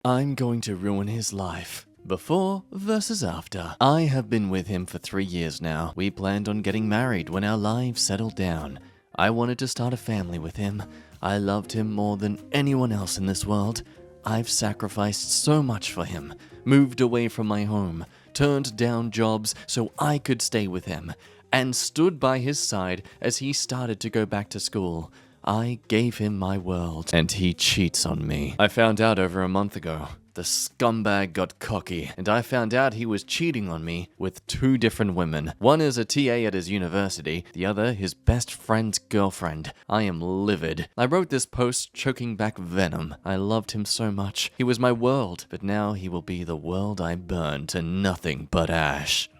I'm going to ruin his life. Before versus after. I have been with him for 3 years now. We planned on getting married when our lives settled down. I wanted to start a family with him. I loved him more than anyone else in this world. I've sacrificed so much for him, moved away from my home, turned down jobs so I could stay with him, and stood by his side as he started to go back to school. I gave him my world, and he cheats on me. I found out over a month ago. The scumbag got cocky, and I found out he was cheating on me with 2 different women. One is a TA at his university, the other his best friend's girlfriend. I am livid. I wrote this post choking back venom. I loved him so much. He was my world, but now he will be the world I burn to nothing but ash.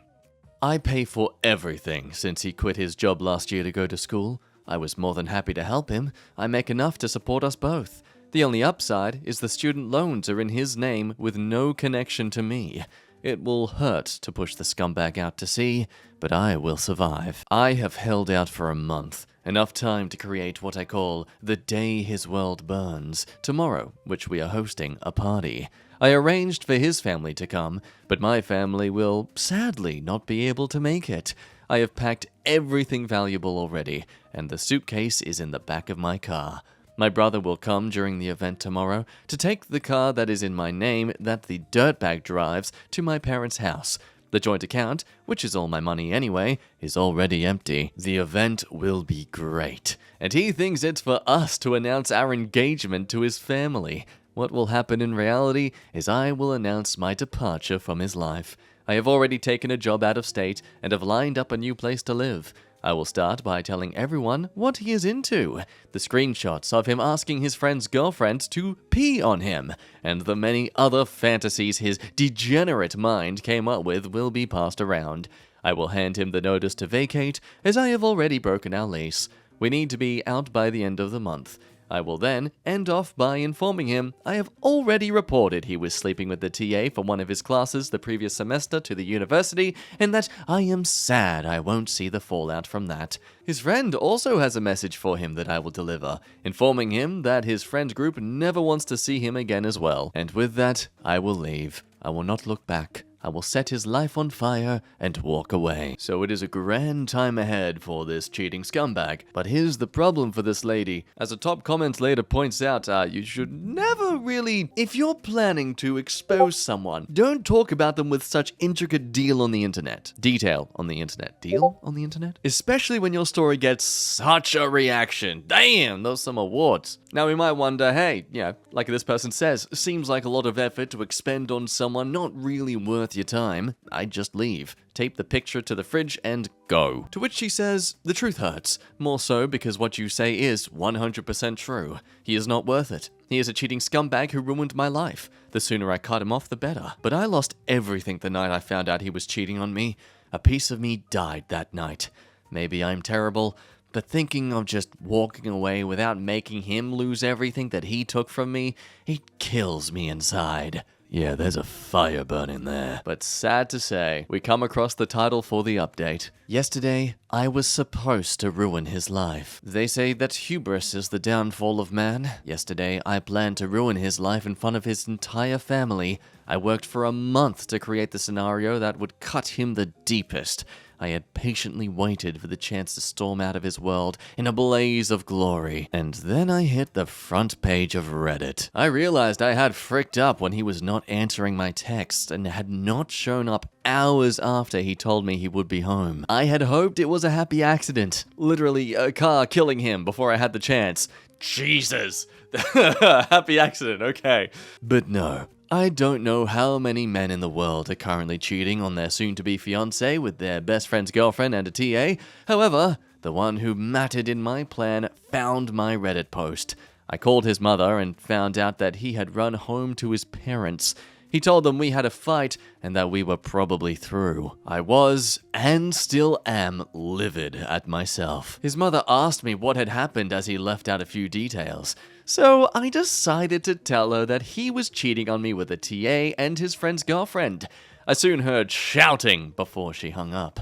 I pay for everything since he quit his job last year to go to school. I was more than happy to help him. I make enough to support us both. The only upside is the student loans are in his name with no connection to me. It will hurt to push the scumbag out to sea, but I will survive. I have held out for a month, enough time to create what I call the day his world burns, tomorrow, which we are hosting a party. I arranged for his family to come, but my family will sadly not be able to make it. I have packed everything valuable already, and the suitcase is in the back of my car. My brother will come during the event tomorrow to take the car that is in my name that the dirtbag drives to my parents' house. The joint account, which is all my money anyway, is already empty. The event will be great, and he thinks it's for us to announce our engagement to his family. What will happen in reality is I will announce my departure from his life. I have already taken a job out of state and have lined up a new place to live. I will start by telling everyone what he is into, the screenshots of him asking his friend's girlfriend to pee on him, and the many other fantasies his degenerate mind came up with will be passed around. I will hand him the notice to vacate, as I have already broken our lease. We need to be out by the end of the month. I will then end off by informing him I have already reported he was sleeping with the TA for one of his classes the previous semester to the university, and that I am sad I won't see the fallout from that. His friend also has a message for him that I will deliver, informing him that his friend group never wants to see him again as well. And with that, I will leave. I will not look back. I will set his life on fire and walk away. So it is a grand time ahead for this cheating scumbag. But here's the problem for this lady. As a top comment later points out, you should never really, if you're planning to expose someone, don't talk about them with such intricate detail on the internet. Deal on the internet? Especially when your story gets such a reaction. Damn, those some awards. Now we might wonder, hey, like this person says, seems like a lot of effort to expend on someone not really worth your time. I'd just leave, tape the picture to the fridge, and go. To which she says, the truth hurts. More so because what you say is 100% true. He is not worth it. He is a cheating scumbag who ruined my life. The sooner I cut him off, the better. But I lost everything the night I found out he was cheating on me. A piece of me died that night. Maybe I'm terrible, but thinking of just walking away without making him lose everything that he took from me, it kills me inside. Yeah, there's a fire burning there. But sad to say, we come across the title for the update. Yesterday, I was supposed to ruin his life. They say that hubris is the downfall of man. Yesterday, I planned to ruin his life in front of his entire family. I worked for a month to create the scenario that would cut him the deepest. I had patiently waited for the chance to storm out of his world in a blaze of glory. And then I hit the front page of Reddit. I realized I had fricked up when he was not answering my texts and had not shown up hours after he told me he would be home. I had hoped it was a happy accident. Literally, a car killing him before I had the chance. Jesus! Happy accident, okay. But no. I don't know how many men in the world are currently cheating on their soon-to-be fiancé with their best friend's girlfriend and a TA. However, the one who mattered in my plan found my Reddit post. I called his mother and found out that he had run home to his parents. He told them we had a fight and that we were probably through. I was, and still am, livid at myself. His mother asked me what had happened as he left out a few details. So I decided to tell her that he was cheating on me with a TA and his friend's girlfriend. I soon heard shouting before she hung up.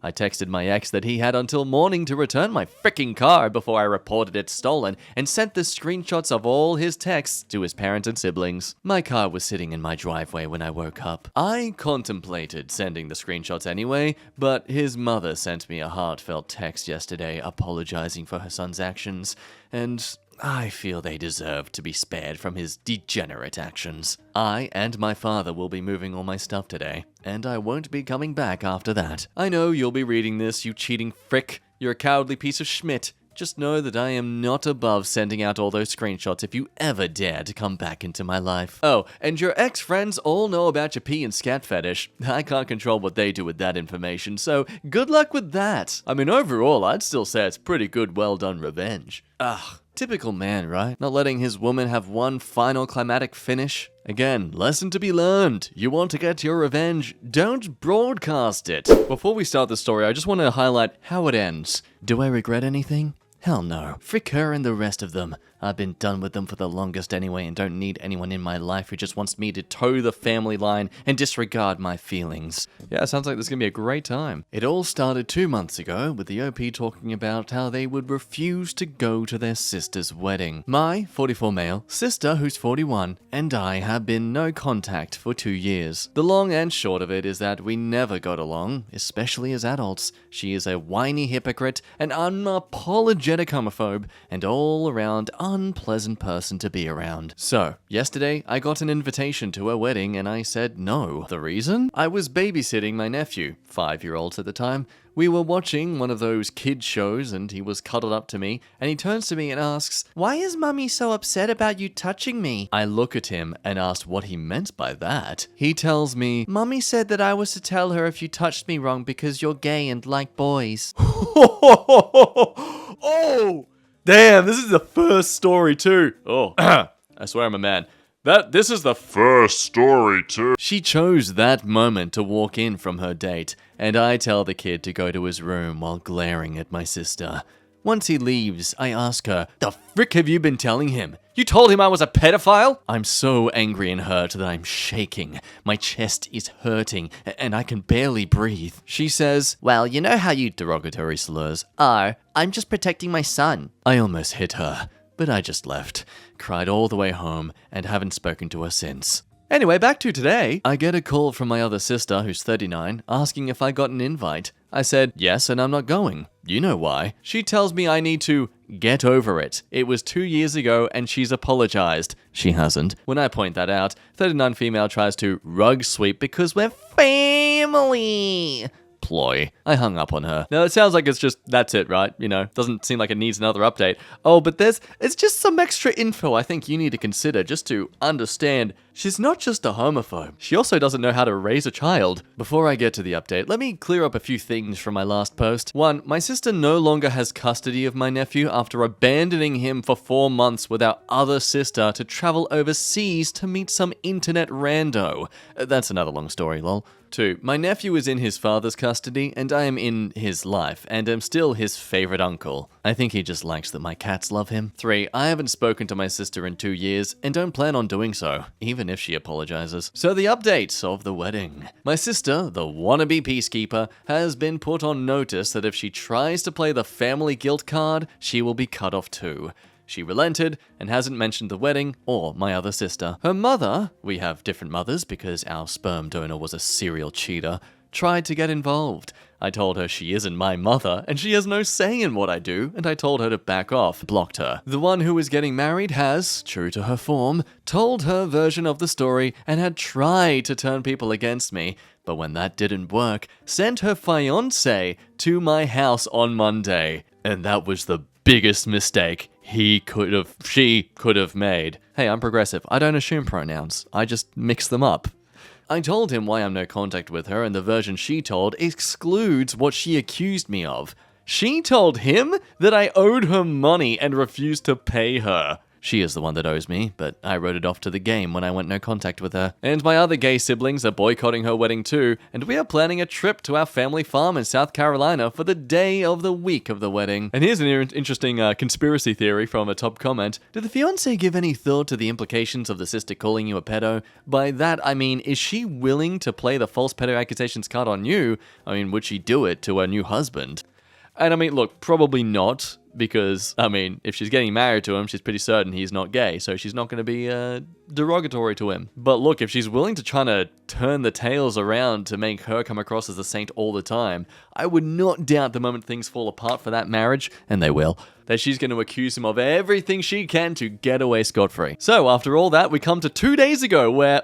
I texted my ex that he had until morning to return my freaking car before I reported it stolen and sent the screenshots of all his texts to his parents and siblings. My car was sitting in my driveway when I woke up. I contemplated sending the screenshots anyway, but his mother sent me a heartfelt text yesterday apologizing for her son's actions, and I feel they deserve to be spared from his degenerate actions. I and my father will be moving all my stuff today, and I won't be coming back after that. I know you'll be reading this, you cheating frick. You're a cowardly piece of schmidt. Just know that I am not above sending out all those screenshots if you ever dare to come back into my life. Oh, and your ex-friends all know about your pee and scat fetish. I can't control what they do with that information, so good luck with that. I mean, overall, I'd still say it's pretty good, well-done revenge. Ugh. Typical man, right? Not letting his woman have one final climatic finish? Again, lesson to be learned. You want to get your revenge, don't broadcast it. Before we start the story, I just want to highlight how it ends. Do I regret anything? Hell no. Frick her and the rest of them. I've been done with them for the longest anyway and don't need anyone in my life who just wants me to toe the family line and disregard my feelings. Yeah, it sounds like this is going to be a great time. It all started 2 months ago with the OP talking about how they would refuse to go to their sister's wedding. My 44 male sister, who's 41, and I have been no contact for 2 years. The long and short of it is that we never got along, especially as adults. She is a whiny hypocrite, an unapologetic homophobe, and all around unpleasant person to be around. So, yesterday, I got an invitation to her wedding and I said no. The reason? I was babysitting my nephew, 5-year-old at the time. We were watching one of those kid shows and he was cuddled up to me and he turns to me and asks, "Why is mummy so upset about you touching me?" I look at him and asked what he meant by that. He tells me, "Mummy said that I was to tell her if you touched me wrong because you're gay and like boys." Oh! Damn, this is the first story too. Oh, I swear I'm a man. This is the first story too. She chose that moment to walk in from her date, and I tell the kid to go to his room while glaring at my sister. Once he leaves, I ask her, "The frick have you been telling him? You told him I was a pedophile?" I'm so angry and hurt that I'm shaking. My chest is hurting, and I can barely breathe. She says, "Well, you know how you derogatory slurs are. I'm just protecting my son." I almost hit her, but I just left, cried all the way home, and haven't spoken to her since. Anyway, back to today. I get a call from my other sister, who's 39, asking if I got an invite. I said, yes, and I'm not going. You know why. She tells me I need to get over it. It was 2 years ago and she's apologized. She hasn't. When I point that out, 39 female tries to rug sweep because we're family. Ploy. I hung up on her. Now, it sounds like it's just, that's it, right? You know, doesn't seem like it needs another update. Oh, but it's just some extra info I think you need to consider just to understand she's not just a homophobe. She also doesn't know how to raise a child. Before I get to the update, let me clear up a few things from my last post. 1, my sister no longer has custody of my nephew after abandoning him for 4 months with our other sister to travel overseas to meet some internet rando. That's another long story, lol. 2, my nephew is in his father's custody, and I am in his life, and am still his favorite uncle. I think he just likes that my cats love him. 3, I haven't spoken to my sister in 2 years, and don't plan on doing so, even if she apologizes. So the updates of the wedding. My sister, the wannabe peacekeeper, has been put on notice that if she tries to play the family guilt card, she will be cut off too. She relented and hasn't mentioned the wedding or my other sister. Her mother, we have different mothers because our sperm donor was a serial cheater, tried to get involved. I told her she isn't my mother and she has no say in what I do, and I told her to back off, blocked her. The one who is getting married has, true to her form, told her version of the story and had tried to turn people against me, but when that didn't work, sent her fiancé to my house on Monday. And that was the biggest mistake she could have made. Hey, I'm progressive. I don't assume pronouns. I just mix them up. I told him why I'm no contact with her, and the version she told excludes what she accused me of. She told him that I owed her money and refused to pay her. She is the one that owes me, but I wrote it off to the game when I went no contact with her. And my other gay siblings are boycotting her wedding too, and we are planning a trip to our family farm in South Carolina for the day of the week of the wedding. And here's an interesting conspiracy theory from a top comment. Did the fiancé give any thought to the implications of the sister calling you a pedo? By that, I mean, is she willing to play the false pedo accusations card on you? I mean, would she do it to her new husband? And I mean, look, probably not, because, I mean, if she's getting married to him, she's pretty certain he's not gay, so she's not going to be derogatory to him. But look, if she's willing to try to turn the tails around to make her come across as a saint all the time, I would not doubt the moment things fall apart for that marriage, and they will, that she's going to accuse him of everything she can to get away scot-free. So after all that, we come to 2 days ago where,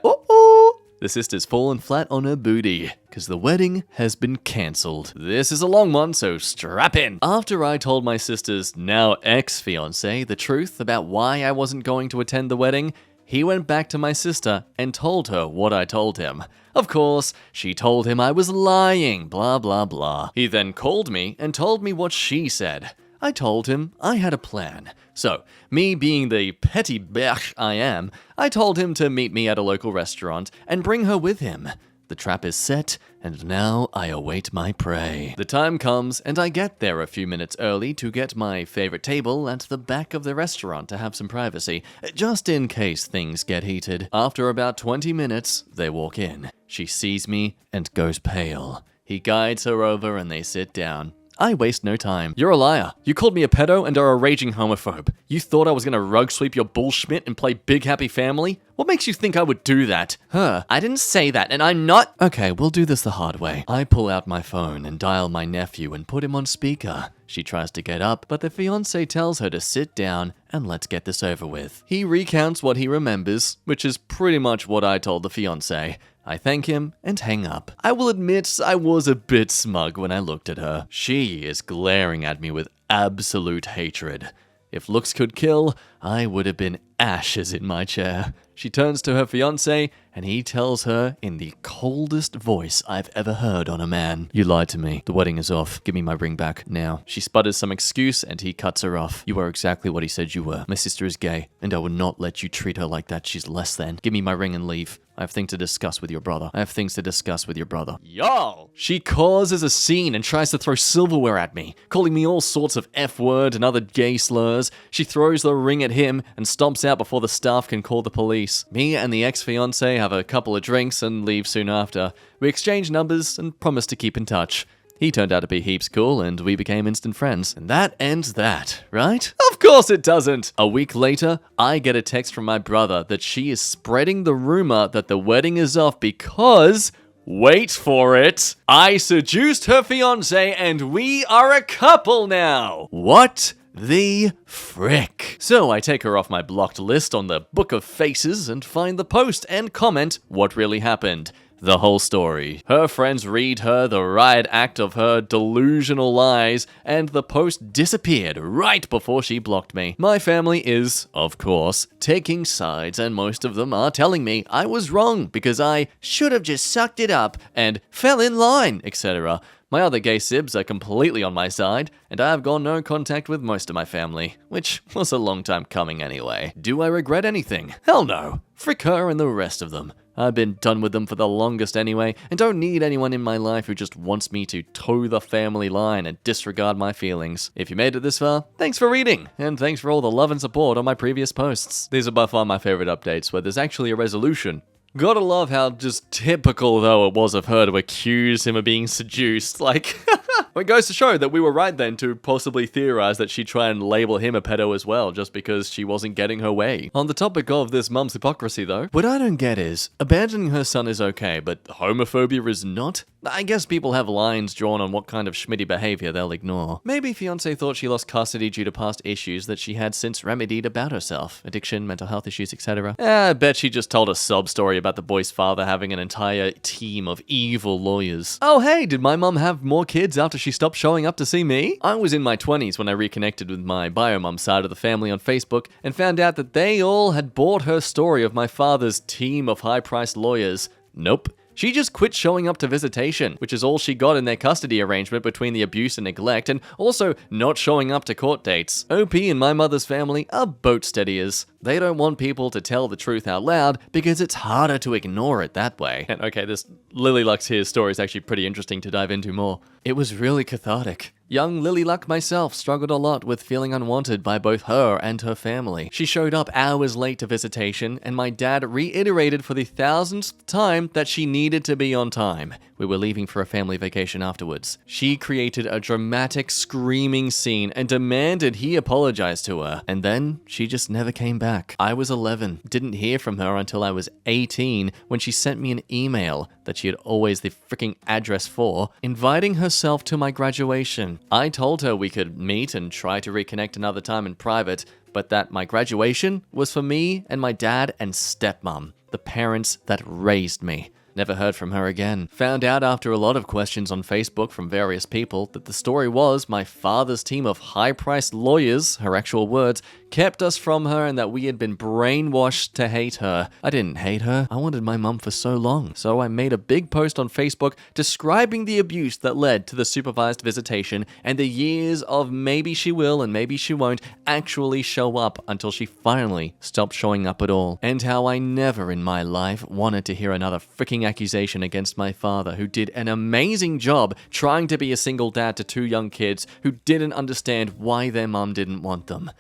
the sister's fallen flat on her booty, because the wedding has been cancelled. This is a long one, so strap in. After I told my sister's now ex-fiancé the truth about why I wasn't going to attend the wedding, he went back to my sister and told her what I told him. Of course, she told him I was lying, blah blah blah. He then called me and told me what she said. I told him I had a plan. So, me being the petty bitch I am, I told him to meet me at a local restaurant and bring her with him. The trap is set, and now I await my prey. The time comes, and I get there a few minutes early to get my favorite table at the back of the restaurant to have some privacy, just in case things get heated. After about 20 minutes, they walk in. She sees me and goes pale. He guides her over and they sit down. I waste no time. You're a liar. You called me a pedo and are a raging homophobe. You thought I was gonna rug sweep your bullshit and play big happy family? What makes you think I would do that? I didn't say that, and I'm not— Okay, we'll do this the hard way. I pull out my phone and dial my nephew and put him on speaker. She tries to get up, but the fiancé tells her to sit down and let's get this over with. He recounts what he remembers, which is pretty much what I told the fiancé. I thank him and hang up. I will admit I was a bit smug when I looked at her. She is glaring at me with absolute hatred. If looks could kill, I would have been ashes in my chair. She turns to her fiancé, and he tells her in the coldest voice I've ever heard on a man. You lied to me. The wedding is off. Give me my ring back, now. She sputters some excuse, and he cuts her off. You are exactly what he said you were. My sister is gay, and I will not let you treat her like that. She's less than. Give me my ring and leave. I have things to discuss with your brother. Yo! She causes a scene and tries to throw silverware at me, calling me all sorts of F-word and other gay slurs. She throws the ring at him and stomps out before the staff can call the police. Me and the ex-fiancé have a couple of drinks and leave soon after. We exchange numbers and promise to keep in touch. He turned out to be heaps cool, and we became instant friends. And that ends that, right? Of course it doesn't! A week later, I get a text from my brother that she is spreading the rumor that the wedding is off because— wait for it! I seduced her fiancé, and we are a couple now! What the frick? So I take her off my blocked list on the Book of Faces and find the post and comment what really happened. The whole story. Her friends read her the riot act of her delusional lies, and the post disappeared right before she blocked me. My family is, of course, taking sides, and most of them are telling me I was wrong because I should have just sucked it up and fell in line, etc. My other gay sibs are completely on my side, and I have gone no contact with most of my family, which was a long time coming anyway. Do I regret anything? Hell no. Frick her and the rest of them. I've been done with them for the longest anyway, and don't need anyone in my life who just wants me to toe the family line and disregard my feelings. If you made it this far, thanks for reading, and thanks for all the love and support on my previous posts. These are by far my favorite updates, where there's actually a resolution. Gotta love how just typical though it was of her to accuse him of being seduced, like... It goes to show that we were right then to possibly theorize that she'd try and label him a pedo as well, just because she wasn't getting her way. On the topic of this mum's hypocrisy though, what I don't get is, abandoning her son is okay, but homophobia is not? I guess people have lines drawn on what kind of schmitty behavior they'll ignore. Maybe fiancé thought she lost custody due to past issues that she had since remedied about herself. Addiction, mental health issues, etc. I bet she just told a sob story about the boy's father having an entire team of evil lawyers. Oh hey, did my mum have more kids after she stopped showing up to see me? I was in my 20s when I reconnected with my bio-mum side of the family on Facebook and found out that they all had bought her story of my father's team of high-priced lawyers. Nope. She just quit showing up to visitation, which is all she got in their custody arrangement between the abuse and neglect, and also not showing up to court dates. OP and my mother's family are boat steadiers. They don't want people to tell the truth out loud because it's harder to ignore it that way. And okay, this Lily Luck's here story is actually pretty interesting to dive into more. It was really cathartic. Young Lily Luck myself struggled a lot with feeling unwanted by both her and her family. She showed up hours late to visitation, and my dad reiterated for the 1000th time that she needed to be on time. We were leaving for a family vacation afterwards. She created a dramatic screaming scene and demanded he apologize to her, and then she just never came back. I was 11, didn't hear from her until I was 18 when she sent me an email that she had always the freaking address for, inviting herself to my graduation. I told her we could meet and try to reconnect another time in private, but that my graduation was for me and my dad and stepmom, the parents that raised me. Never heard from her again. Found out after a lot of questions on Facebook from various people that the story was my father's team of high-priced lawyers, her actual words, kept us from her and that we had been brainwashed to hate her. I didn't hate her. I wanted my mum for so long. So I made a big post on Facebook describing the abuse that led to the supervised visitation and the years of maybe she will and maybe she won't actually show up until she finally stopped showing up at all. And how I never in my life wanted to hear another freaking accusation against my father, who did an amazing job trying to be a single dad to 2 young kids who didn't understand why their mum didn't want them.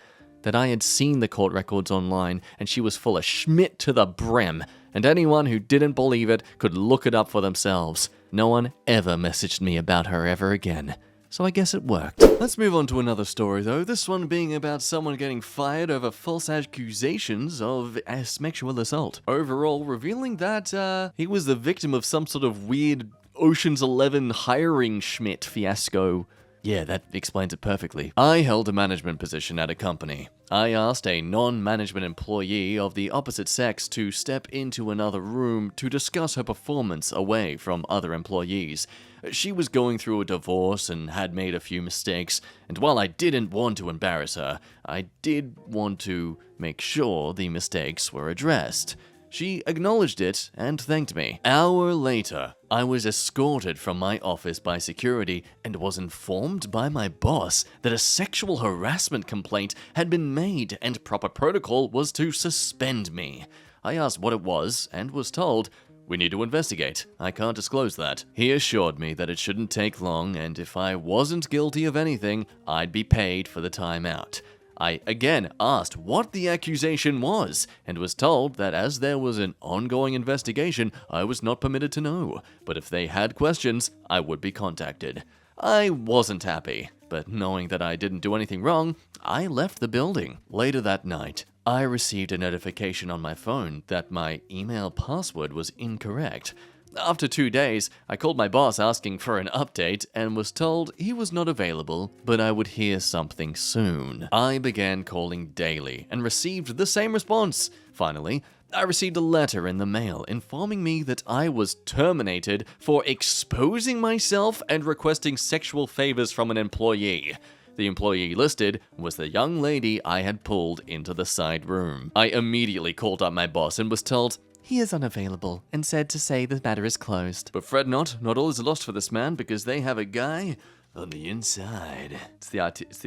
That I had seen the court records online and she was full of schmidt to the brim, and anyone who didn't believe it could look it up for themselves. No one ever messaged me about her ever again. So I guess it worked. Let's move on to another story though, this one being about someone getting fired over false accusations of sexual assault. Overall, revealing that he was the victim of some sort of weird Ocean's 11 hiring schmidt fiasco. Yeah, that explains it perfectly. I held a management position at a company. I asked a non-management employee of the opposite sex to step into another room to discuss her performance away from other employees. She was going through a divorce and had made a few mistakes, and while I didn't want to embarrass her, I did want to make sure the mistakes were addressed. She acknowledged it and thanked me. An hour later, I was escorted from my office by security and was informed by my boss that a sexual harassment complaint had been made and proper protocol was to suspend me. I asked what it was and was told, "We need to investigate. I can't disclose that." He assured me that it shouldn't take long and if I wasn't guilty of anything, I'd be paid for the time out. I again asked what the accusation was, and was told that as there was an ongoing investigation, I was not permitted to know, but if they had questions, I would be contacted. I wasn't happy, but knowing that I didn't do anything wrong, I left the building. Later that night, I received a notification on my phone that my email password was incorrect. After 2 days, I called my boss asking for an update and was told he was not available, but I would hear something soon. I began calling daily and received the same response. Finally, I received a letter in the mail informing me that I was terminated for exposing myself and requesting sexual favors from an employee. The employee listed was the young lady I had pulled into the side room. I immediately called up my boss and was told, "He is unavailable," and said to say the matter is closed. But fret not all is lost for this man, because they have a guy on the inside. It's the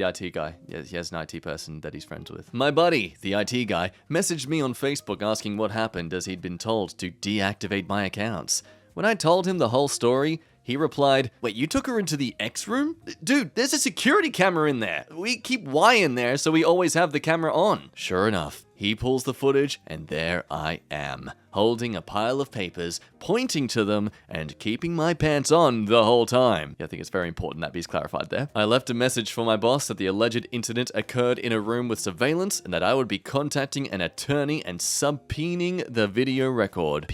IT guy. Yeah, he has an IT person that he's friends with. My buddy, the IT guy, messaged me on Facebook asking what happened as he'd been told to deactivate my accounts. When I told him the whole story, he replied, "Wait, you took her into the X room? Dude, there's a security camera in there. We keep Y in there so we always have the camera on." Sure enough, he pulls the footage and there I am, holding a pile of papers, pointing to them, and keeping my pants on the whole time. Yeah, I think it's very important that be clarified there. I left a message for my boss that the alleged incident occurred in a room with surveillance and that I would be contacting an attorney and subpoenaing the video record.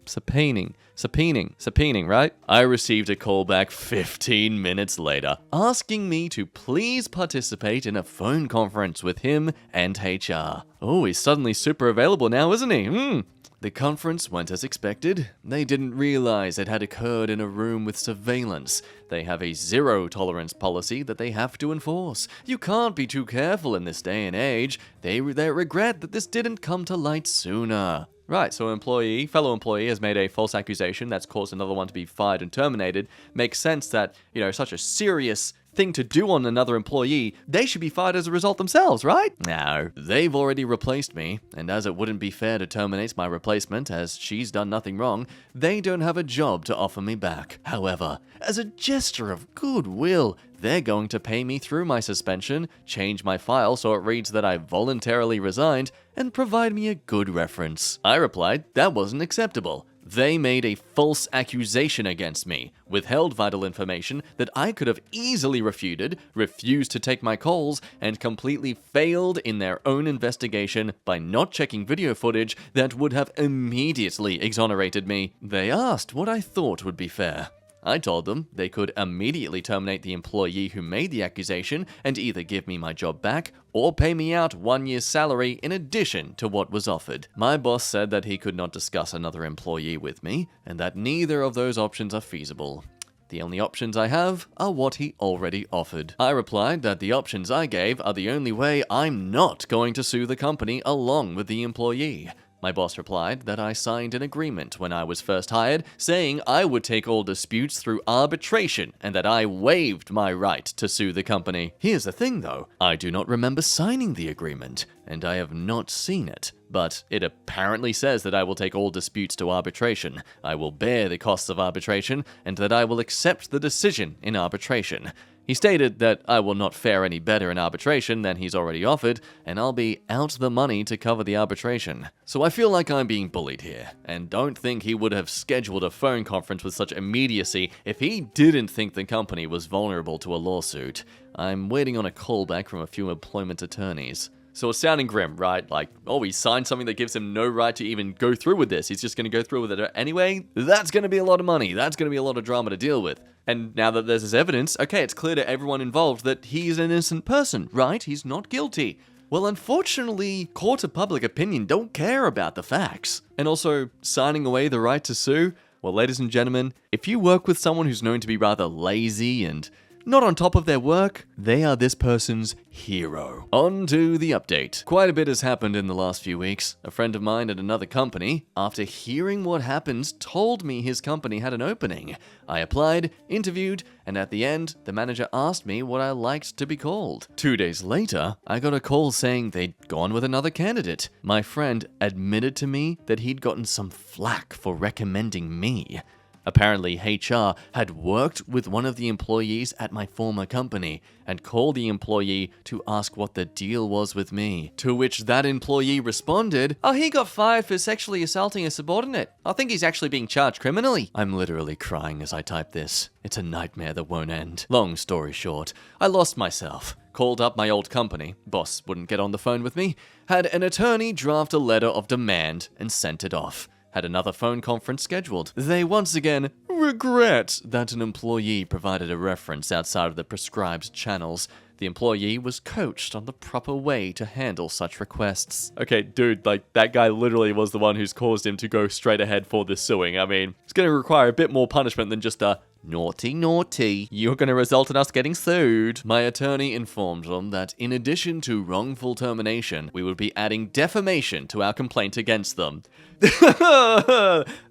Subpoenaing, right? I received a call back 15 minutes later, asking me to please participate in a phone conference with him and HR. Oh, he's suddenly super available now, isn't he? The conference went as expected. They didn't realize it had occurred in a room with surveillance. They have a zero-tolerance policy that they have to enforce. You can't be too careful in this day and age. They regret that this didn't come to light sooner. Right, so an fellow employee has made a false accusation that's caused another one to be fired and terminated. Makes sense that, such a serious thing to do on another employee, they should be fired as a result themselves, right? No, they've already replaced me, and as it wouldn't be fair to terminate my replacement as she's done nothing wrong, they don't have a job to offer me back. However, as a gesture of goodwill, they're going to pay me through my suspension, change my file so it reads that I voluntarily resigned, and provide me a good reference. I replied that wasn't acceptable. They made a false accusation against me, withheld vital information that I could have easily refuted, refused to take my calls, and completely failed in their own investigation by not checking video footage that would have immediately exonerated me. They asked what I thought would be fair. I told them they could immediately terminate the employee who made the accusation and either give me my job back or pay me out 1 year's salary in addition to what was offered. My boss said that he could not discuss another employee with me and that neither of those options are feasible. The only options I have are what he already offered. I replied that the options I gave are the only way I'm not going to sue the company along with the employee. My boss replied that I signed an agreement when I was first hired, saying I would take all disputes through arbitration and that I waived my right to sue the company. Here's the thing though, I do not remember signing the agreement, and I have not seen it. But it apparently says that I will take all disputes to arbitration, I will bear the costs of arbitration, and that I will accept the decision in arbitration. He stated that I will not fare any better in arbitration than he's already offered, and I'll be out the money to cover the arbitration. So I feel like I'm being bullied here, and don't think he would have scheduled a phone conference with such immediacy if he didn't think the company was vulnerable to a lawsuit. I'm waiting on a callback from a few employment attorneys. So it's sounding grim, right? Like, oh, he signed something that gives him no right to even go through with this. He's just going to go through with it anyway? That's going to be a lot of money. That's going to be a lot of drama to deal with. And now that there's this evidence, okay, it's clear to everyone involved that he's an innocent person, right? He's not guilty. Well, unfortunately, courts of public opinion don't care about the facts. And also, signing away the right to sue? Well, ladies and gentlemen, if you work with someone who's known to be rather lazy and not on top of their work, they are this person's hero. On to the update. Quite a bit has happened in the last few weeks. A friend of mine at another company, after hearing what happened, told me his company had an opening. I applied, interviewed, and at the end, the manager asked me what I liked to be called. 2 days later, I got a call saying they'd gone with another candidate. My friend admitted to me that he'd gotten some flack for recommending me. Apparently, HR had worked with one of the employees at my former company and called the employee to ask what the deal was with me. To which that employee responded, "Oh, he got fired for sexually assaulting a subordinate. I think he's actually being charged criminally." I'm literally crying as I type this. It's a nightmare that won't end. Long story short, I lost myself. Called up my old company, boss wouldn't get on the phone with me, had an attorney draft a letter of demand and sent it off. Had another phone conference scheduled. They once again regret that an employee provided a reference outside of the prescribed channels. The employee was coached on the proper way to handle such requests. Okay, dude, like, that guy literally was the one who's caused him to go straight ahead for this suing. I mean, it's going to require a bit more punishment than just a naughty, naughty, you're going to result in us getting sued. My attorney informed them that in addition to wrongful termination, we would be adding defamation to our complaint against them.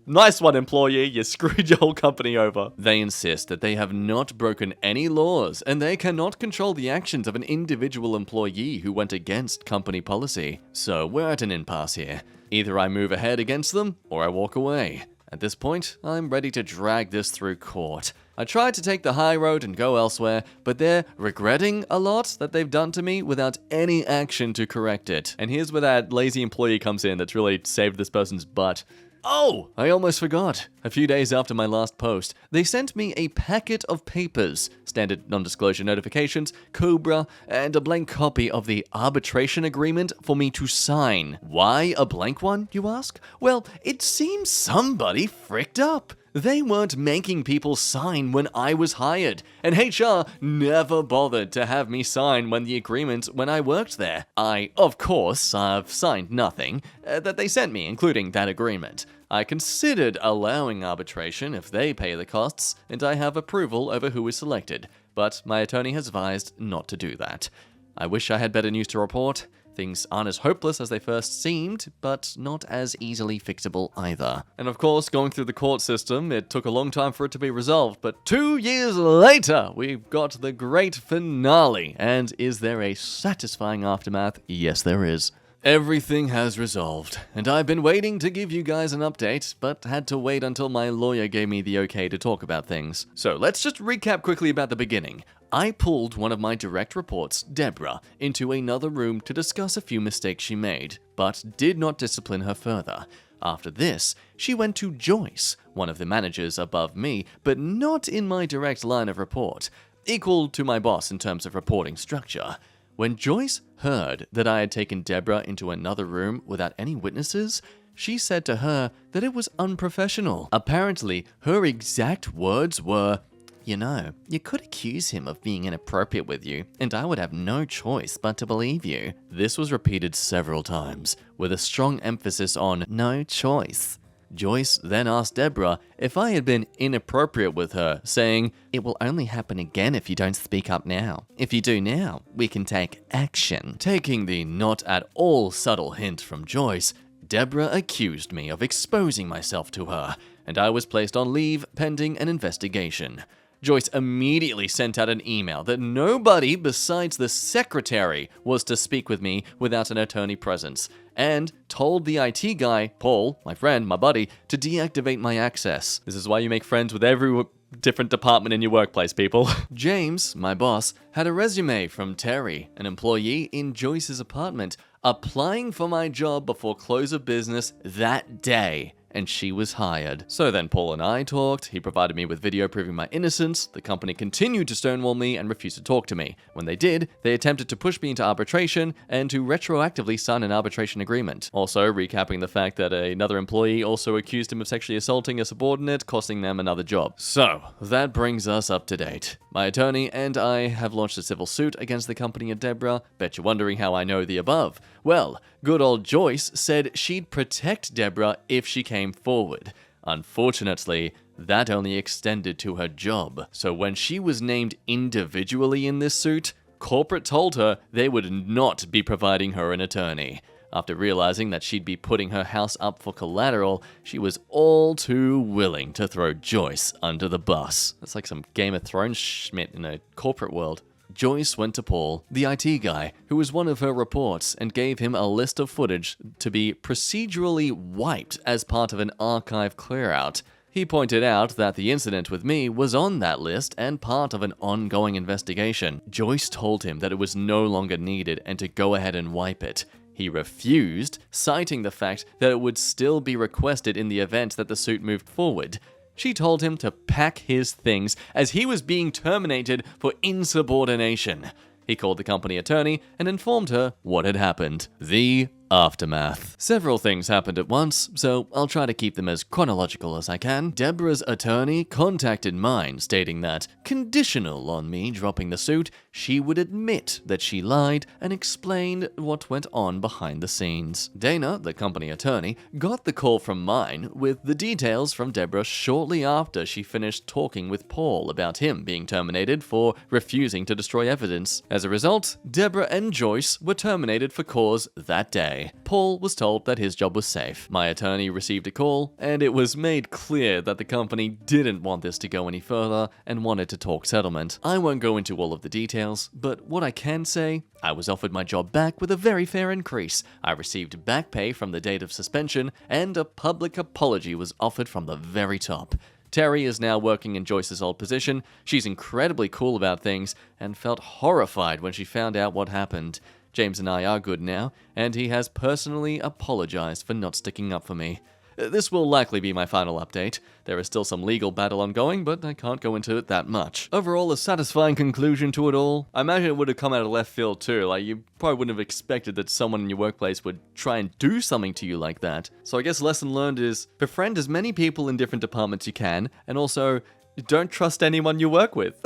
Nice one, employee. You screwed your whole company over. They insist that they have not broken any laws and they cannot control the actions of an individual employee who went against company policy. So we're at an impasse here. Either I move ahead against them or I walk away. At this point, I'm ready to drag this through court. I tried to take the high road and go elsewhere, but they're regretting a lot that they've done to me without any action to correct it. And here's where that lazy employee comes in that's really saved this person's butt. Oh, I almost forgot. A few days after my last post, they sent me a packet of papers, standard non-disclosure notifications, COBRA, and a blank copy of the arbitration agreement for me to sign. Why a blank one, you ask? Well, it seems somebody fricked up. They weren't making people sign when I was hired, and HR never bothered to have me sign when I worked there. I, of course, have signed nothing that they sent me, including that agreement. I considered allowing arbitration if they pay the costs, and I have approval over who is selected, but my attorney has advised not to do that. I wish I had better news to report. Things aren't as hopeless as they first seemed, but not as easily fixable either. And of course, going through the court system, it took a long time for it to be resolved, but 2 years later, we've got the great finale. And is there a satisfying aftermath? Yes, there is. Everything has resolved, and I've been waiting to give you guys an update, but had to wait until my lawyer gave me the okay to talk about things. So let's just recap quickly about the beginning. I pulled one of my direct reports, Deborah, into another room to discuss a few mistakes she made, but did not discipline her further. After this, she went to Joyce, one of the managers above me, but not in my direct line of report, equal to my boss in terms of reporting structure. When Joyce heard that I had taken Deborah into another room without any witnesses, she said to her that it was unprofessional. Apparently, her exact words were, "You know, you could accuse him of being inappropriate with you, and I would have no choice but to believe you." This was repeated several times, with a strong emphasis on no choice. Joyce then asked Deborah if I had been inappropriate with her, saying, "It will only happen again if you don't speak up now. If you do now, we can take action." Taking the not at all subtle hint from Joyce, Deborah accused me of exposing myself to her, and I was placed on leave pending an investigation. Joyce immediately sent out an email that nobody besides the secretary was to speak with me without an attorney presence, and told the IT guy, Paul, my friend, my buddy, to deactivate my access. This is why you make friends with every different department in your workplace, people. James, my boss, had a resume from Terry, an employee in Joyce's apartment, applying for my job before close of business that day. And she was hired. So then Paul and I talked, he provided me with video proving my innocence, the company continued to stonewall me and refuse to talk to me. When they did, they attempted to push me into arbitration and to retroactively sign an arbitration agreement. Also, recapping the fact that another employee also accused him of sexually assaulting a subordinate, costing them another job. So, that brings us up to date. My attorney and I have launched a civil suit against the company and Deborah. Bet you're wondering how I know the above. Well, good old Joyce said she'd protect Deborah if she came forward. Unfortunately, that only extended to her job. So when she was named individually in this suit, corporate told her they would not be providing her an attorney. After realizing that she'd be putting her house up for collateral, she was all too willing to throw Joyce under the bus. That's like some Game of Thrones schmidt in a corporate world. Joyce went to Paul, the IT guy, who was one of her reports, and gave him a list of footage to be procedurally wiped as part of an archive clear-out. He pointed out that the incident with me was on that list and part of an ongoing investigation. Joyce told him that it was no longer needed and to go ahead and wipe it. He refused, citing the fact that it would still be requested in the event that the suit moved forward. She told him to pack his things as he was being terminated for insubordination. He called the company attorney and informed her what had happened. The aftermath. Several things happened at once, so I'll try to keep them as chronological as I can. Deborah's attorney contacted mine, stating that, conditional on me dropping the suit, she would admit that she lied and explained what went on behind the scenes. Dana, the company attorney, got the call from mine with the details from Deborah shortly after she finished talking with Paul about him being terminated for refusing to destroy evidence. As a result, Deborah and Joyce were terminated for cause that day. Paul was told that his job was safe. My attorney received a call, and it was made clear that the company didn't want this to go any further and wanted to talk settlement. I won't go into all of the details, but what I can say, I was offered my job back with a very fair increase. I received back pay from the date of suspension, and a public apology was offered from the very top. Terry is now working in Joyce's old position. She's incredibly cool about things and felt horrified when she found out what happened. James and I are good now, and he has personally apologized for not sticking up for me. This will likely be my final update. There is still some legal battle ongoing, but I can't go into it that much. Overall, a satisfying conclusion to it all. I imagine it would have come out of left field too. Like, you probably wouldn't have expected that someone in your workplace would try and do something to you like that. So I guess lesson learned is befriend as many people in different departments you can, and also don't trust anyone you work with.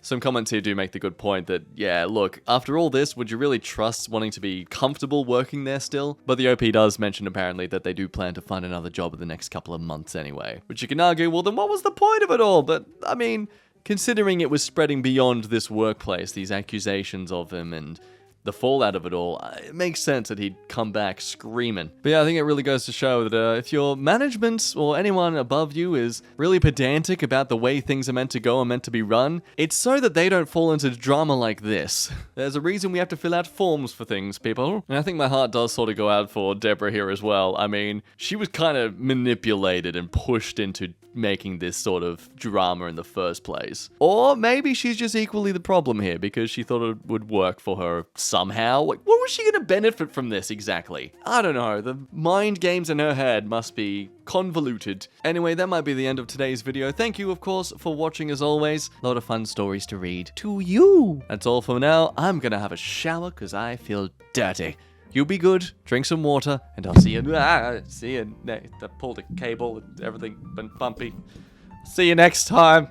Some comments here do make the good point that, yeah, look, after all this, would you really trust wanting to be comfortable working there still? But the OP does mention apparently that they do plan to find another job in the next couple of months anyway. Which you can argue, well then what was the point of it all? But, I mean, considering it was spreading beyond this workplace, these accusations of him and the fallout of it all, it makes sense that he'd come back screaming. But yeah, I think it really goes to show that if your management or anyone above you is really pedantic about the way things are meant to go and meant to be run, it's so that they don't fall into drama like this. There's a reason we have to fill out forms for things, people. And I think my heart does sort of go out for Deborah here as well. I mean, she was kind of manipulated and pushed into making this sort of drama in the first place. Or maybe she's just equally the problem here because she thought it would work for her somehow. Like, what was she going to benefit from this exactly? I don't know. The mind games in her head must be convoluted. Anyway, that might be the end of today's video. Thank you, of course, for watching as always. A lot of fun stories to read to you. That's all for now. I'm going to have a shower because I feel dirty. You be good, drink some water, and I'll see you. I pulled a cable, everything been bumpy. See you next time.